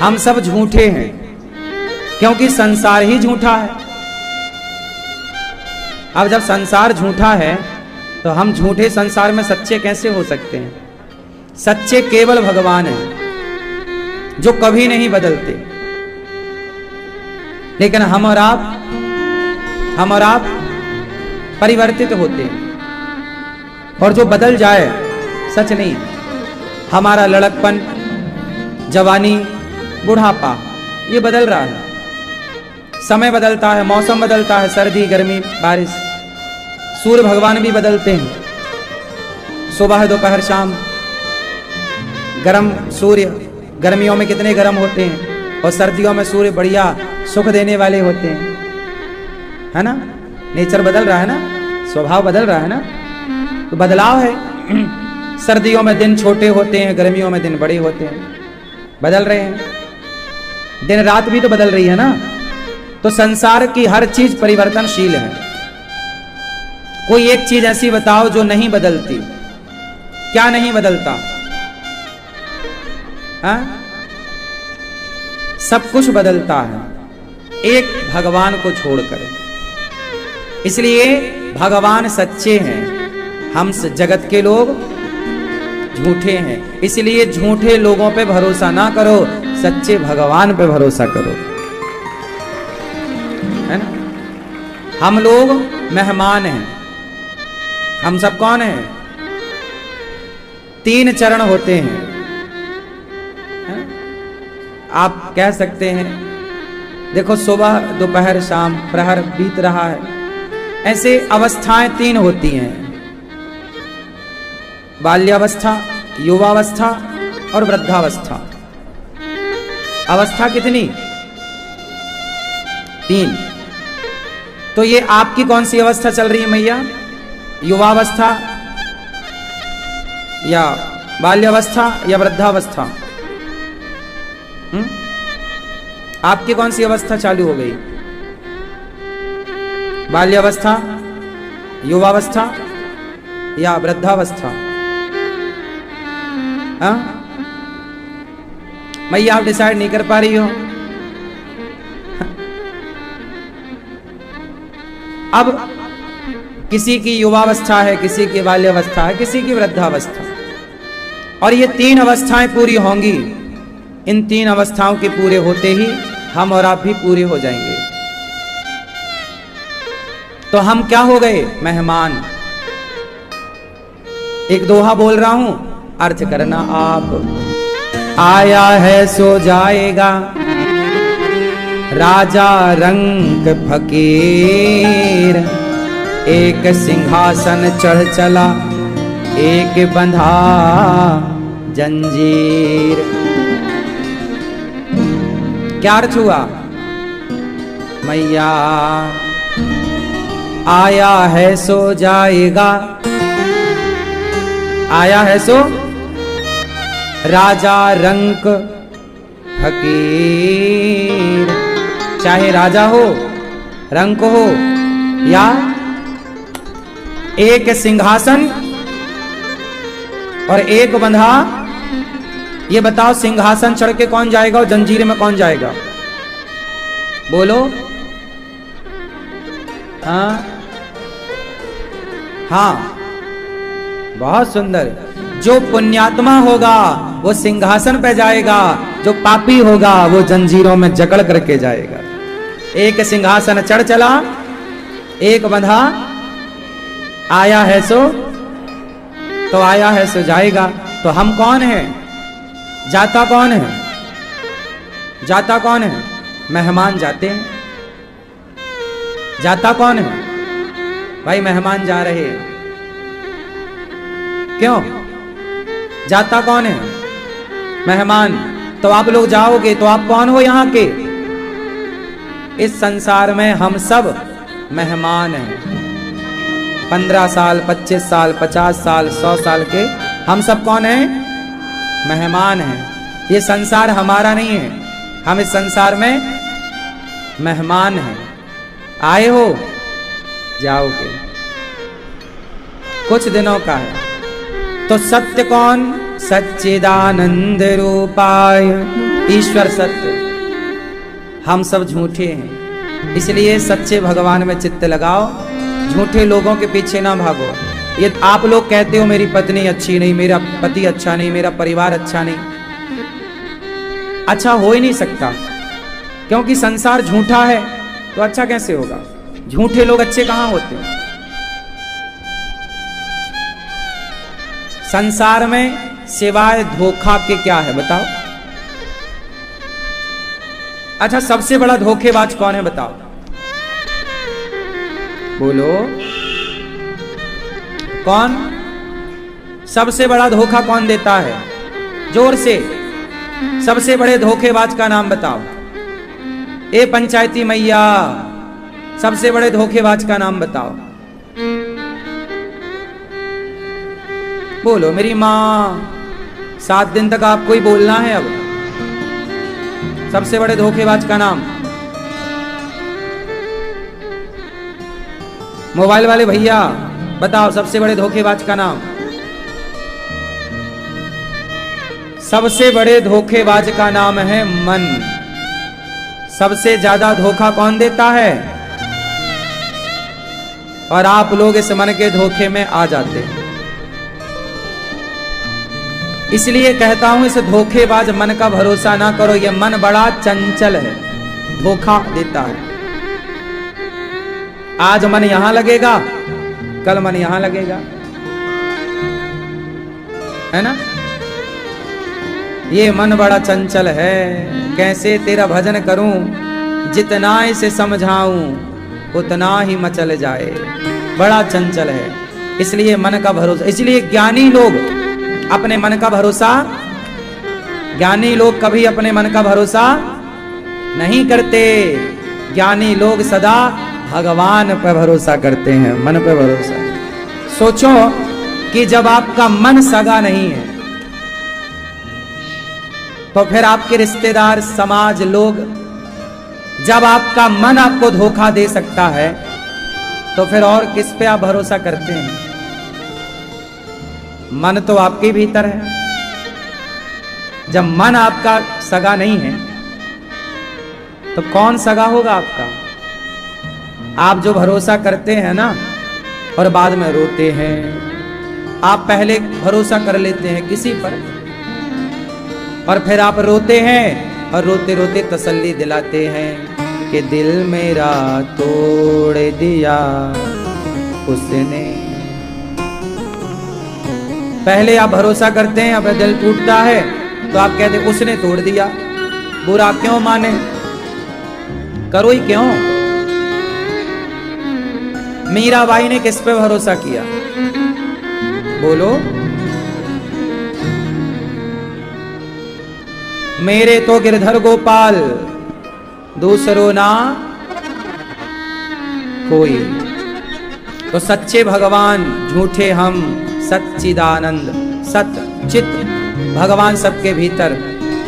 हम सब झूठे हैं क्योंकि संसार ही झूठा है। अब जब संसार झूठा है तो हम झूठे संसार में सच्चे कैसे हो सकते हैं? सच्चे केवल भगवान हैं जो कभी नहीं बदलते। लेकिन हम और आप परिवर्तित होते हैं, और जो बदल जाए सच नहीं। हमारा लड़कपन, जवानी, बुढ़ापा ये बदल रहा है। समय बदलता है, मौसम बदलता है, सर्दी, गर्मी, बारिश। सूर्य भगवान भी बदलते हैं, सुबह, दोपहर, शाम। गर्म सूर्य गर्मियों में कितने गर्म होते हैं, और सर्दियों में सूर्य बढ़िया सुख देने वाले होते हैं, है ना? नेचर बदल रहा है ना, स्वभाव बदल रहा है ना, तो बदलाव है। सर्दियों में दिन छोटे होते हैं, गर्मियों में दिन बड़े होते हैं, बदल रहे हैं। दिन रात भी तो बदल रही है ना। तो संसार की हर चीज परिवर्तनशील है। कोई एक चीज ऐसी बताओ जो नहीं बदलती। क्या नहीं बदलता? हा? सब कुछ बदलता है, एक भगवान को छोड़कर। इसलिए भगवान सच्चे हैं, हम जगत के लोग झूठे हैं। इसलिए झूठे लोगों पे भरोसा ना करो, सच्चे भगवान पे भरोसा करो, है ना? हम लोग मेहमान हैं। हम सब कौन हैं? 3 चरण होते हैं, है? आप कह सकते हैं देखो सुबह, दोपहर, शाम, प्रहर बीत रहा है। ऐसे अवस्थाएं 3 होती हैं, बाल्यावस्था, युवावस्था और वृद्धावस्था। अवस्था कितनी? 3। तो ये आपकी कौन सी अवस्था चल रही है मैया? युवावस्था या बाल्यावस्था या वृद्धावस्था? आपकी कौन सी अवस्था चालू हो गई? बाल्यावस्था, युवावस्था या वृद्धावस्था? हाँ मैया, आप डिसाइड नहीं कर पा रही हो। अब किसी की युवावस्था है, किसी की बाल्यावस्था है, किसी की वृद्धावस्था, और ये 3 अवस्थाएं पूरी होंगी। इन 3 अवस्थाओं के पूरे होते ही हम और आप भी पूरे हो जाएंगे। तो हम क्या हो गए? मेहमान। एक दोहा बोल रहा हूं, अर्थ करना आप। आया है सो जाएगा, राजा रंक फकीर। एक सिंहासन चढ़ चला, एक बंधा जंजीर। क्या अर्थ हुआ मैया? आया है सो जाएगा, आया है सो राजा रंक फकीर। चाहे राजा हो, रंक हो, या एक सिंहासन और एक बंधा। ये बताओ, सिंहासन चढ़ के कौन जाएगा और जंजीर में कौन जाएगा? बोलो। हाँ हाँ, बहुत सुंदर। जो पुण्यात्मा होगा वो सिंहासन पे जाएगा, जो पापी होगा वो जंजीरों में जकड़ करके जाएगा। एक सिंहासन चढ़ चला, एक बंधा। आया है सो, तो आया है सो जाएगा। तो हम कौन हैं? जाता कौन है? जाता कौन है? मेहमान जाते हैं। जाता कौन है? भाई मेहमान जा रहे हैं। क्यों? जाता कौन है? मेहमान। तो आप लोग जाओगे तो आप कौन हो यहाँ के? इस संसार में हम सब मेहमान हैं। 15 साल, 25 साल, 50 साल, 100 साल के हम सब कौन हैं? मेहमान हैं। ये संसार हमारा नहीं है, हम इस संसार में मेहमान हैं। आए हो, जाओगे, कुछ दिनों का है। तो सत्य कौन? सच्चिदानंद रूपाय। ईश्वर सत्य, हम सब झूठे हैं, इसलिए सच्चे भगवान में चित्त लगाओ, झूठे लोगों के पीछे ना भागो। ये आप लोग कहते हो मेरी पत्नी अच्छी नहीं, मेरा पति अच्छा नहीं, मेरा परिवार अच्छा नहीं, अच्छा हो ही नहीं सकता, क्योंकि संसार झूठा है तो अच्छा कैसे होगा? झूठे लोग अच्छे कहां होते हैं? संसार में सिवाय धोखा के क्या है बताओ? अच्छा, सबसे बड़ा धोखेबाज कौन है बताओ? बोलो कौन? सबसे बड़ा धोखा कौन देता है? जोर से, सबसे बड़े धोखेबाज का नाम बताओ। ए पंचायती मैया, सबसे बड़े धोखेबाज का नाम बताओ। बोलो मेरी मां, 7 दिन तक आपको ही बोलना है। अब सबसे बड़े धोखेबाज का नाम। मोबाइल वाले भैया बताओ, सबसे बड़े धोखेबाज का नाम। सबसे बड़े धोखेबाज का नाम है मन। सबसे ज्यादा धोखा कौन देता है? और आप लोग इस मन के धोखे में आ जाते हैं। इसलिए कहता हूं, इस धोखेबाज मन का भरोसा ना करो। यह मन बड़ा चंचल है, धोखा देता है। आज मन यहां लगेगा, कल मन यहां लगेगा, है ना? ये मन बड़ा चंचल है, कैसे तेरा भजन करूं, जितना इसे समझाऊं उतना ही मचल जाए। बड़ा चंचल है, इसलिए मन का भरोसा। इसलिए ज्ञानी लोग अपने मन का भरोसा, ज्ञानी लोग कभी अपने मन का भरोसा नहीं करते। ज्ञानी लोग सदा भगवान पर भरोसा करते हैं, मन पर भरोसा। सोचो कि जब आपका मन सगा नहीं है तो फिर आपके रिश्तेदार, समाज, लोग, जब आपका मन आपको धोखा दे सकता है तो फिर और किस पे आप भरोसा करते हैं? मन तो आपके भीतर है। जब मन आपका सगा नहीं है तो कौन सगा होगा आपका? आप जो भरोसा करते हैं ना और बाद में रोते हैं। आप पहले भरोसा कर लेते हैं किसी पर और फिर आप रोते हैं और रोते रोते तसल्ली दिलाते हैं कि दिल मेरा तोड़ दिया उसने। पहले आप भरोसा करते हैं, अब दिल टूटता है तो आप कहते हैं उसने तोड़ दिया। बुरा क्यों माने, करो ही क्यों? मीराबाई ने किस पे भरोसा किया? बोलो। मेरे तो गिरधर गोपाल, दूसरो ना कोई। तो सच्चे भगवान, झूठे हम, सच्चिदानंद, सत्य चित भगवान सबके भीतर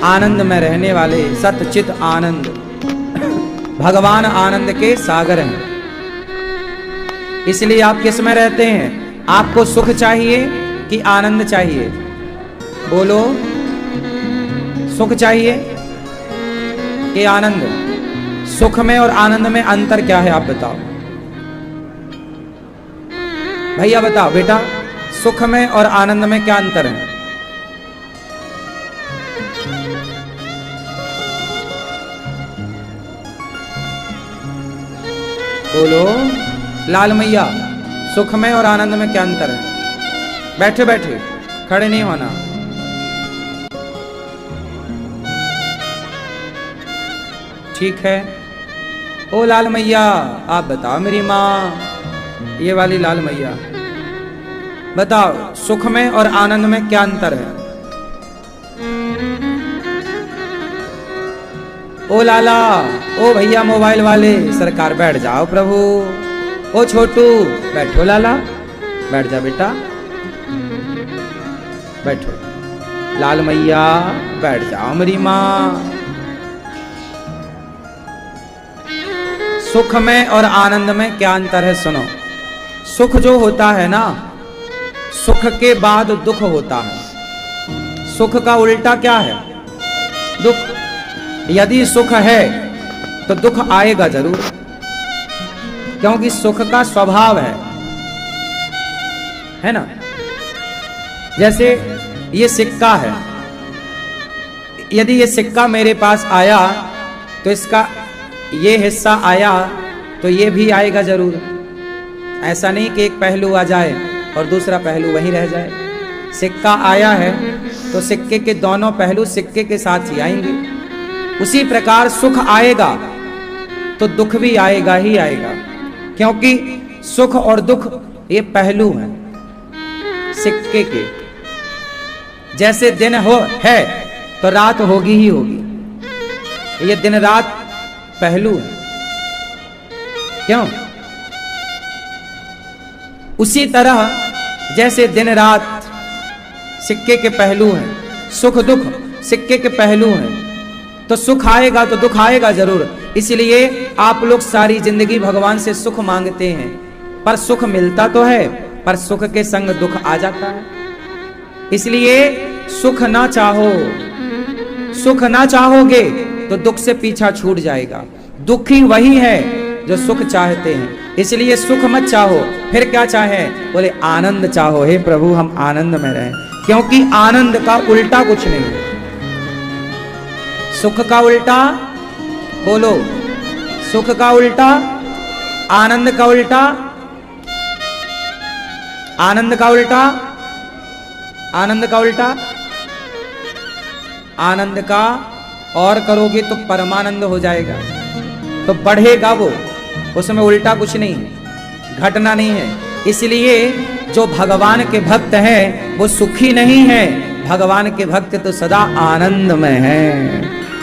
आनंद में रहने वाले सत्चित आनंद भगवान आनंद के सागर हैं। इसलिए आप किस में रहते हैं? आपको सुख चाहिए कि आनंद चाहिए? बोलो, सुख चाहिए कि आनंद? सुख में और आनंद में अंतर क्या है आप बताओ भैया, बताओ बेटा, सुख में और आनंद में क्या अंतर है? बोलो लाल मैया, सुख में और आनंद में क्या अंतर है? बैठे बैठे, खड़े नहीं होना। ठीक है। ओ लाल मैया, आप बताओ मेरी माँ, ये वाली लाल मैया, बताओ सुख में और आनंद में क्या अंतर है? ओ लाला, ओ भैया मोबाइल वाले, सरकार बैठ जाओ प्रभु। ओ छोटू, बैठो लाला, बैठ जा बेटा, बैठो। लाल मैया, बैठ जाओ मेरी माँ। सुख में और आनंद में क्या अंतर है? सुनो, सुख जो होता है ना, सुख के बाद दुख होता है। सुख का उल्टा क्या है? दुख। यदि सुख है तो दुख आएगा जरूर, क्योंकि सुख का स्वभाव है ना। जैसे ये सिक्का है, यदि ये सिक्का मेरे पास आया तो इसका ये हिस्सा आया तो ये भी आएगा जरूर। ऐसा नहीं कि एक पहलू आ जाए और दूसरा पहलू वहीं रह जाए। सिक्का आया है तो सिक्के के दोनों पहलू सिक्के के साथ ही आएंगे। उसी प्रकार सुख आएगा तो दुख भी आएगा ही आएगा, क्योंकि सुख और दुख ये पहलू हैं सिक्के के। जैसे दिन है तो रात होगी ही होगी, ये दिन रात पहलू है। क्यों? उसी तरह जैसे दिन रात सिक्के के पहलू हैं, सुख दुख सिक्के के पहलू हैं, तो सुख आएगा तो दुख आएगा जरूर। इसलिए आप लोग सारी जिंदगी भगवान से सुख मांगते हैं, पर सुख मिलता तो है, पर सुख के संग दुख आ जाता है। इसलिए सुख ना चाहो, सुख ना चाहोगे तो दुख से पीछा छूट जाएगा। दुखी वही है जो सुख चाहते हैं, इसलिए सुख मत चाहो। फिर क्या चाहें? बोले आनंद चाहो। हे प्रभु हम आनंद में रहें, क्योंकि आनंद का उल्टा कुछ नहीं है। सुख का उल्टा बोलो, सुख का उल्टा, आनंद का उल्टा, आनंद का उल्टा, आनंद का उल्टा, आनंद का और करोगे तो परमानंद हो जाएगा, तो बढ़ेगा वो, उसमें उल्टा कुछ नहीं है, घटना नहीं है। इसलिए जो भगवान के भक्त हैं वो सुखी नहीं है, भगवान के भक्त तो सदा आनंद में हैं।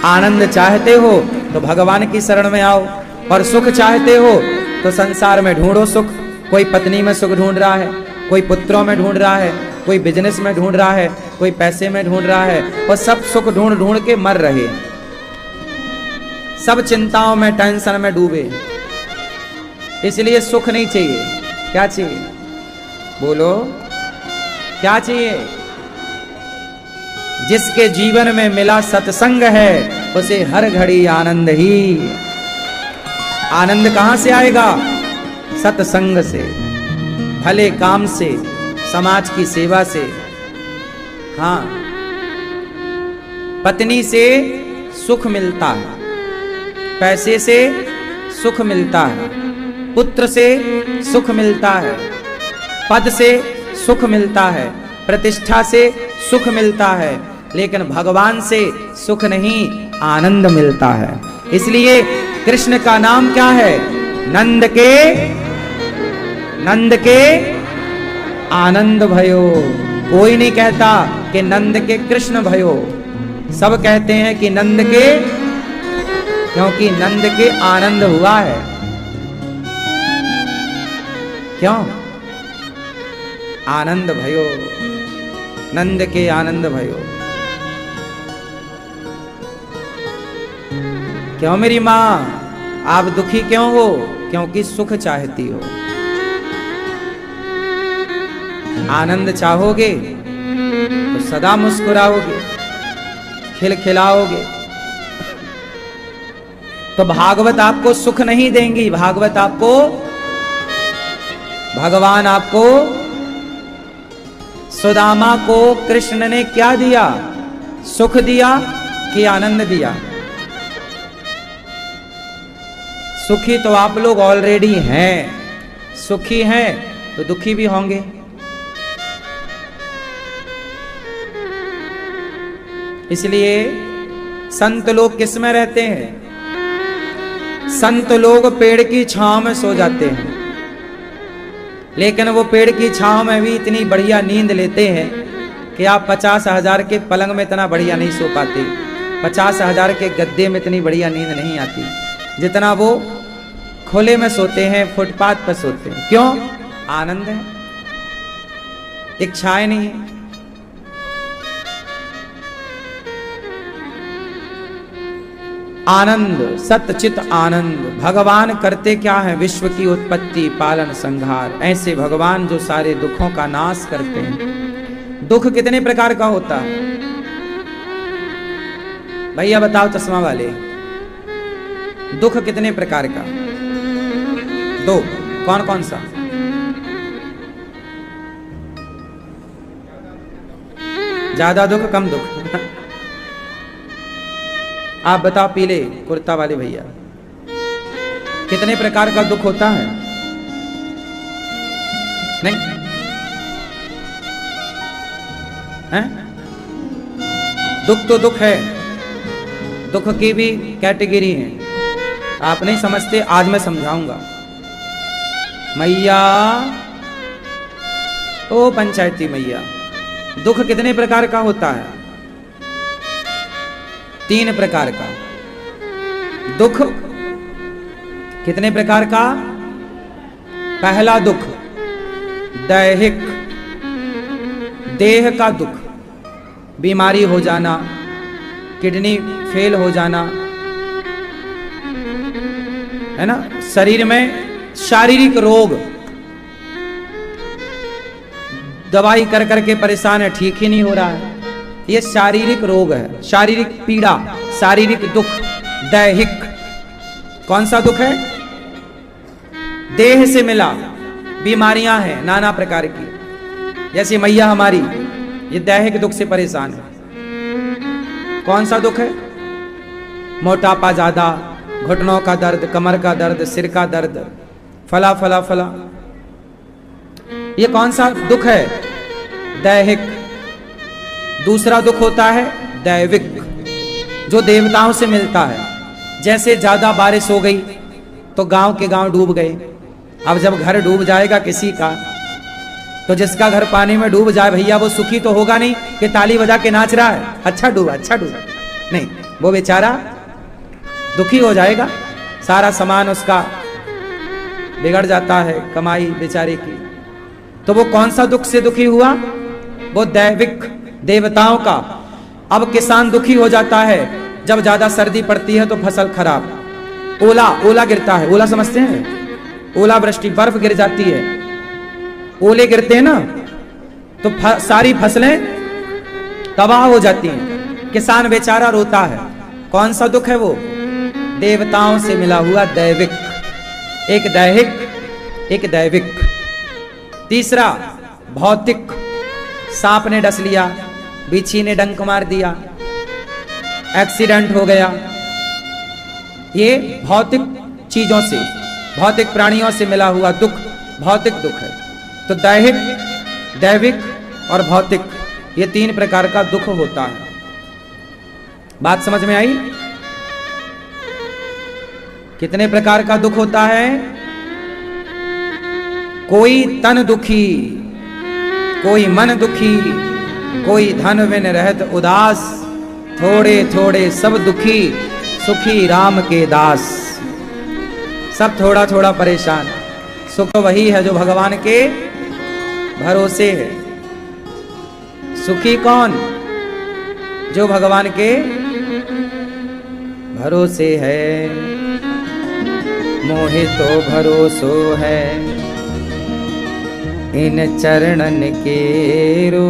आनंद चाहते हो तो भगवान की शरण में आओ, और सुख चाहते हो तो संसार में ढूंढो सुख। कोई पत्नी में सुख ढूंढ रहा है, कोई पुत्रों में ढूंढ रहा है, कोई बिजनेस में ढूंढ रहा है, कोई पैसे में ढूंढ रहा है, और सब सुख ढूंढ ढूंढ के मर रहे, सब चिंताओं में टेंशन में डूबे। इसलिए सुख नहीं चाहिए। क्या चाहिए? बोलो क्या चाहिए? जिसके जीवन में मिला सत्संग है उसे हर घड़ी आनंद ही। आनंद कहां से आएगा? सत्संग से, भले काम से, समाज की सेवा से। हाँ, पत्नी से सुख मिलता है, पैसे से सुख मिलता है, पुत्र से सुख मिलता है, पद से सुख मिलता है, प्रतिष्ठा से सुख मिलता है, लेकिन भगवान से सुख नहीं, आनंद मिलता है। इसलिए कृष्ण का नाम क्या है? नंद के आनंद भयो। कोई नहीं कहता कि नंद के कृष्ण भयो, सब कहते हैं कि नंद के, क्योंकि नंद के आनंद हुआ है। क्यों? आनंद भयो, नंद के आनंद भयो। क्यों मेरी मां आप दुखी क्यों हो? क्योंकि सुख चाहती हो। आनंद चाहोगे तो सदा मुस्कुराओगे, खिलखिलाओगे। तो भागवत आपको सुख नहीं देंगी, भागवत आपको, भगवान आपको, सुदामा को कृष्ण ने क्या दिया? सुख दिया कि आनंद दिया? सुखी तो आप लोग ऑलरेडी हैं, सुखी हैं तो दुखी भी होंगे। इसलिए संत लोग किस में रहते हैं? संत लोग पेड़ की छांव में सो जाते हैं, लेकिन वो पेड़ की छांव में भी इतनी बढ़िया नींद लेते हैं कि आप 50,000 के पलंग में इतना बढ़िया नहीं सो पाते, 50,000 के गद्दे में इतनी बढ़िया नींद नहीं आती जितना वो खुले में सोते हैं, फुटपाथ पर सोते हैं। क्यों? आनंद है, इच्छाएं नहीं है। आनंद, सतचित आनंद। भगवान करते क्या है? विश्व की उत्पत्ति, पालन, संहार। ऐसे भगवान जो सारे दुखों का नाश करते हैं। दुख कितने प्रकार का होता है? भैया बताओ चश्मा वाले, दुख कितने प्रकार का? दो। कौन कौन सा? ज्यादा दुख, कम दुख? आप बताओ पीले कुर्ता वाले भैया, कितने प्रकार का दुख होता है? नहीं है? दुख तो दुख है, दुख की भी कैटेगरी है। आप नहीं समझते, आज मैं समझाऊंगा। मैया, ओ पंचायती मैया, दुख कितने प्रकार का होता है? 3 प्रकार का। दुख कितने प्रकार का? पहला दुख दैहिक, देह का दुख, बीमारी हो जाना, किडनी फेल हो जाना, है ना, शरीर में शारीरिक रोग, दवाई कर करके परेशान है, ठीक ही नहीं हो रहा है, ये शारीरिक रोग है, शारीरिक पीड़ा, शारीरिक दुख, दैहिक। कौन सा दुख है? देह से मिला, बीमारियां हैं नाना प्रकार की, जैसे मैया हमारी, ये दैहिक दुख से परेशान है। कौन सा दुख है? मोटापा ज्यादा, घुटनों का दर्द, कमर का दर्द, सिर का दर्द, फला फला फला, ये कौन सा दुख है? दैहिक। दूसरा दुख होता है दैविक, जो देवताओं से मिलता है। जैसे ज्यादा बारिश हो गई तो गांव के गांव डूब गए। अब जब घर डूब जाएगा किसी का, तो जिसका घर पानी में डूब जाए भैया, वो सुखी तो होगा नहीं कि ताली बजा के नाच रहा है, अच्छा डूबा अच्छा डूबा, नहीं, वो बेचारा दुखी हो जाएगा, सारा सामान उसका बिगड़ जाता है, कमाई बेचारे की। तो वो कौन सा दुख से दुखी हुआ? वो दैविक, देवताओं का। अब किसान दुखी हो जाता है जब ज्यादा सर्दी पड़ती है तो फसल खराब, ओला गिरता है, ओला समझते हैं? ओला वृष्टि, बर्फ गिर जाती है, ओले गिरते हैं ना, तो सारी फसलें तबाह हो जाती हैं, किसान बेचारा रोता है। कौन सा दुख है वो? देवताओं से मिला हुआ दैविक। एक दैहिक, एक दैविक। तीसरा भौतिक, सांप ने डस लिया, बिच्छी ने डंक मार दिया, एक्सीडेंट हो गया, ये भौतिक चीजों से, भौतिक प्राणियों से मिला हुआ दुख, भौतिक दुख है। तो दैहिक, दैविक और भौतिक, ये 3 प्रकार का दुख होता है। बात समझ में आई? कितने प्रकार का दुख होता है? कोई तन दुखी, कोई मन दुखी, कोई धन बिन रहत उदास, थोड़े थोड़े सब दुखी, सुखी राम के दास। सब थोड़ा थोड़ा परेशान। सुख वही है जो भगवान के भरोसे है। सुखी कौन? जो भगवान के भरोसे है। मोहे तो भरोसो है इन चरणन के रो,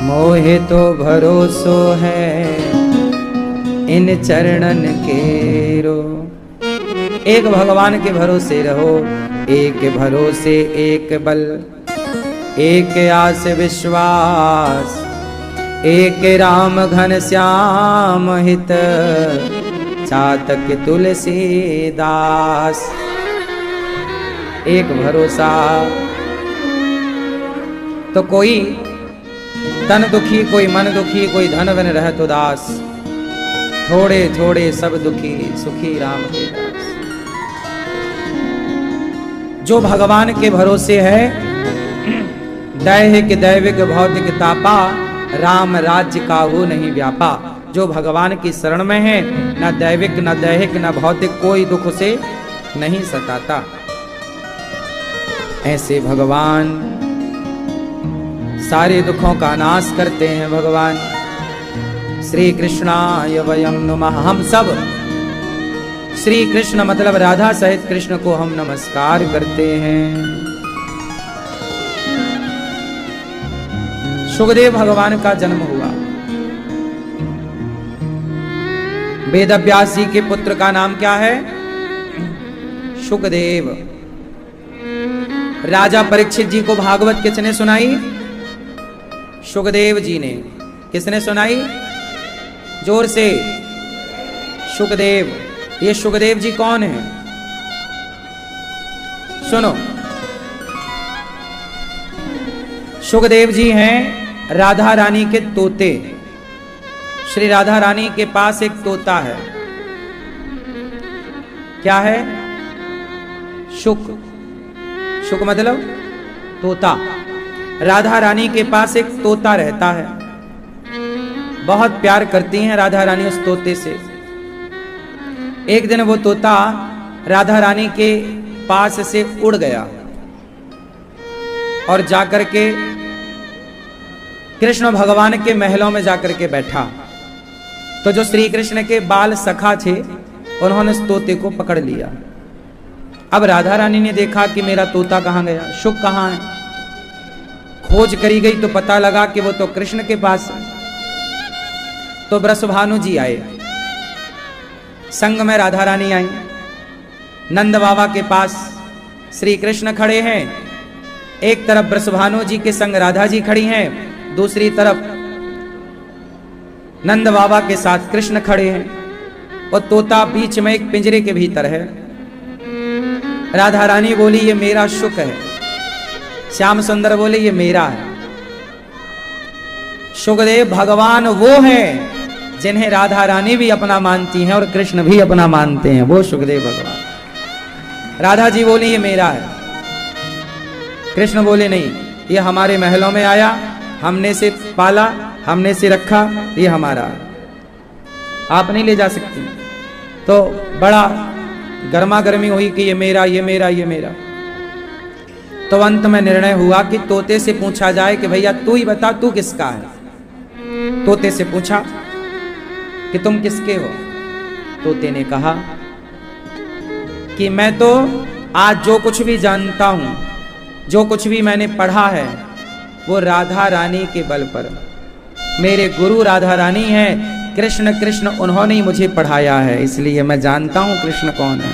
मोहे तो भरोसो है इन चरणन के रो। एक भगवान के भरोसे रहो, एक भरोसे एक बल, एक आस विश्वास, एक राम घन श्याम हित, चातक तुलसीदास। एक भरोसा। तो कोई तन दुखी, कोई मन दुखी, कोई धन बिन रहत उदास, थोड़े थोड़े सब दुखी, सुखी राम के दास। जो भगवान के भरोसे है, दैहिक दैविक भौतिक तापा, राम राज्य का हो नहीं व्यापा। जो भगवान की शरण में है, न दैविक न दैहिक न भौतिक कोई दुख उसे नहीं सताता। ऐसे भगवान सारे दुखों का नाश करते हैं। भगवान श्री कृष्णाय वयं नमः। हम सब श्री कृष्ण मतलब राधा सहित कृष्ण को हम नमस्कार करते हैं। सुखदेव भगवान का जन्म हुआ, वेदव्यास जी के पुत्र का नाम क्या है? शुकदेव। राजा परीक्षित जी को भागवत किसने सुनाई? शुकदेव जी ने। किसने सुनाई? जोर से। शुकदेव। ये शुकदेव जी कौन है? सुनो, शुकदेव जी हैं राधा रानी के तोते। श्री राधा रानी के पास एक तोता है। क्या है? शुक। शुक मतलब तोता। राधा रानी के पास एक तोता रहता है। बहुत प्यार करती हैं राधा रानी उस तोते से। एक दिन वो तोता राधा रानी के पास से उड़ गया और जाकर के कृष्ण भगवान के महलों में जाकर के बैठा। तो जो श्री कृष्ण के बाल सखा थे उन्होंने उस तोते को पकड़ लिया। अब राधा रानी ने देखा कि मेरा तोता कहां गया, शुक कहां है। खोज करी गई तो पता लगा कि वो तो कृष्ण के पास है। तो वृषभानु जी आए, संग में राधा रानी आई। नंद बाबा के पास श्री कृष्ण खड़े हैं। एक तरफ वृषभानु जी के संग राधा जी खड़ी हैं, दूसरी तरफ नंद बाबा के साथ कृष्ण खड़े हैं और तोता बीच में एक पिंजरे के भीतर है। राधा रानी बोली ये मेरा शुक है। श्याम सुंदर बोले ये मेरा है। शुकदेव भगवान वो हैं जिन्हें राधा रानी भी अपना मानती हैं और कृष्ण भी अपना मानते हैं, वो शुकदेव भगवान। राधा जी बोली ये मेरा है। कृष्ण बोले नहीं, ये हमारे महलों में आया, हमने से पाला, हमने से रखा, ये हमारा है, आप नहीं ले जा सकती। तो बड़ा गर्मा गर्मी हुई कि ये मेरा, ये मेरा, ये मेरा। तो अंत में निर्णय हुआ कि तोते से पूछा जाए कि भैया तू ही बता तू किसका है। तोते से पूछा कि तुम किसके हो। तोते ने कहा कि मैं तो आज जो कुछ भी जानता हूं, जो कुछ भी मैंने पढ़ा है वो राधा रानी के बल पर। मेरे गुरु राधा रानी हैं, कृष्ण कृष्ण उन्होंने ही मुझे पढ़ाया है, इसलिए मैं जानता हूं कृष्ण कौन है।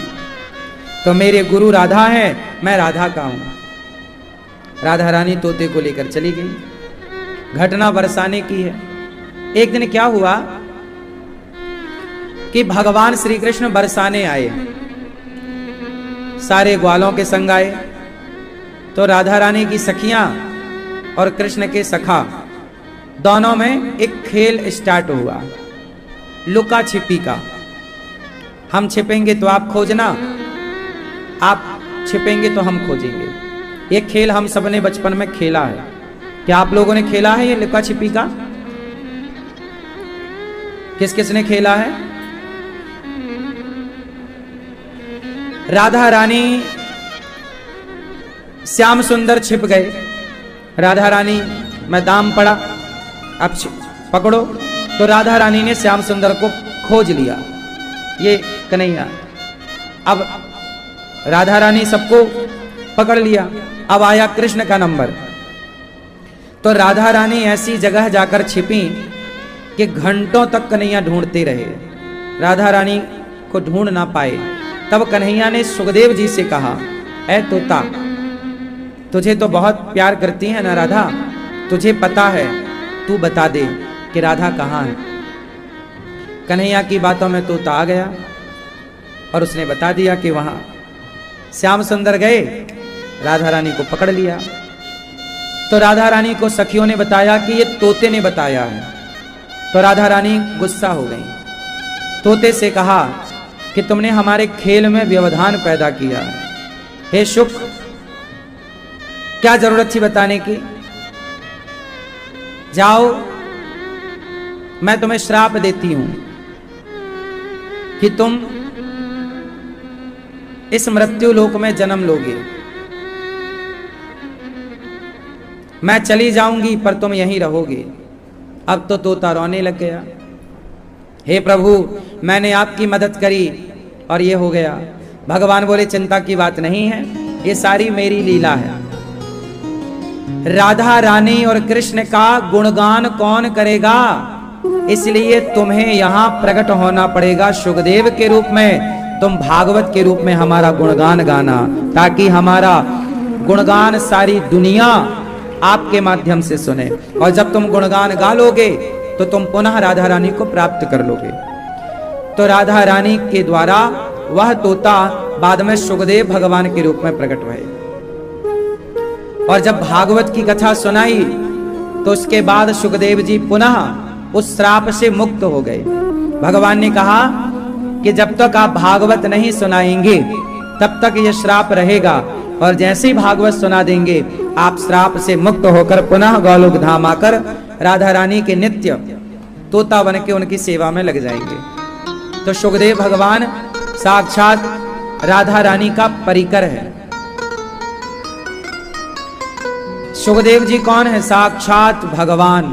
तो मेरे गुरु राधा हैं, मैं राधा का हूं। राधा रानी तोते को लेकर चली गई। घटना बरसाने की है। एक दिन क्या हुआ कि भगवान श्री कृष्ण बरसाने आए, सारे ग्वालों के संग आए। तो राधा रानी की सखियां और कृष्ण के सखा दोनों में एक खेल स्टार्ट हुआ, लुका छिपी का। हम छिपेंगे तो आप खोजना, आप छिपेंगे तो हम खोजेंगे। ये खेल हम सबने बचपन में खेला है। क्या आप लोगों ने खेला है ये लुका छिपी का? किस किस ने खेला है? राधा रानी श्याम सुंदर छिप गए। राधा रानी में दाम पड़ा, अब पकड़ो। तो राधा रानी ने श्याम सुंदर को खोज लिया, ये कन्हैया। अब राधा रानी सबको पकड़ लिया। अब आया कृष्ण का नंबर। तो राधा रानी ऐसी जगह जाकर छिपी कि घंटों तक कन्हैया ढूंढते रहे, राधा रानी को ढूंढ ना पाए। तब कन्हैया ने सुखदेव जी से कहा, ऐ तोता, तुझे तो बहुत प्यार करती है ना राधा, तुझे पता है, तू बता दे कि राधा कहाँ है। कन्हैया की बातों में तोता आ गया और उसने बता दिया कि वहां श्याम सुंदर गए, राधा रानी को पकड़ लिया। तो राधा रानी को सखियों ने बताया कि ये तोते ने बताया है। तो राधा रानी गुस्सा हो गई। तोते से कहा कि तुमने हमारे खेल में व्यवधान पैदा किया है। हे शुक, क्या जरूरत थी बताने की? जाओ, मैं तुम्हें श्राप देती हूं कि तुम इस मृत्यु लोक में जन्म लोगे। मैं चली जाऊंगी पर तुम यहीं रहोगे। अब तो तोता रोने लग गया। हे प्रभु, मैंने आपकी मदद करी और ये हो गया। भगवान बोले चिंता की बात नहीं है, ये सारी मेरी लीला है। राधा रानी और कृष्ण का गुणगान कौन करेगा? इसलिए तुम्हें यहाँ प्रकट होना पड़ेगा सुखदेव के रूप में, तुम भागवत के रूप में हमारा गुणगान गाना, ताकि हमारा गुणगान सारी दुनिया आपके माध्यम से सुने। और जब तुम गुणगान गा लोगे तो तुम पुनः राधा रानी को प्राप्त कर लोगे। तो राधा रानी के द्वारा वह तोता बाद में सुखदेव भगवान के रूप में प्रकट हुए। और जब भागवत की कथा सुनाई तो उसके बाद सुखदेव जी पुनः उस श्राप से मुक्त हो गए। भगवान ने कहा कि जब तक आप भागवत नहीं सुनाएंगे तब तक यह श्राप रहेगा, और जैसे ही भागवत सुना देंगे आप श्राप से मुक्त होकर पुनः गोलोक धाम आकर राधा रानी के नित्य तोता बन के उनकी सेवा में लग जाएंगे। तो सुखदेव भगवान साक्षात राधा रानी का परिकर है। सुखदेव जी कौन है? साक्षात भगवान।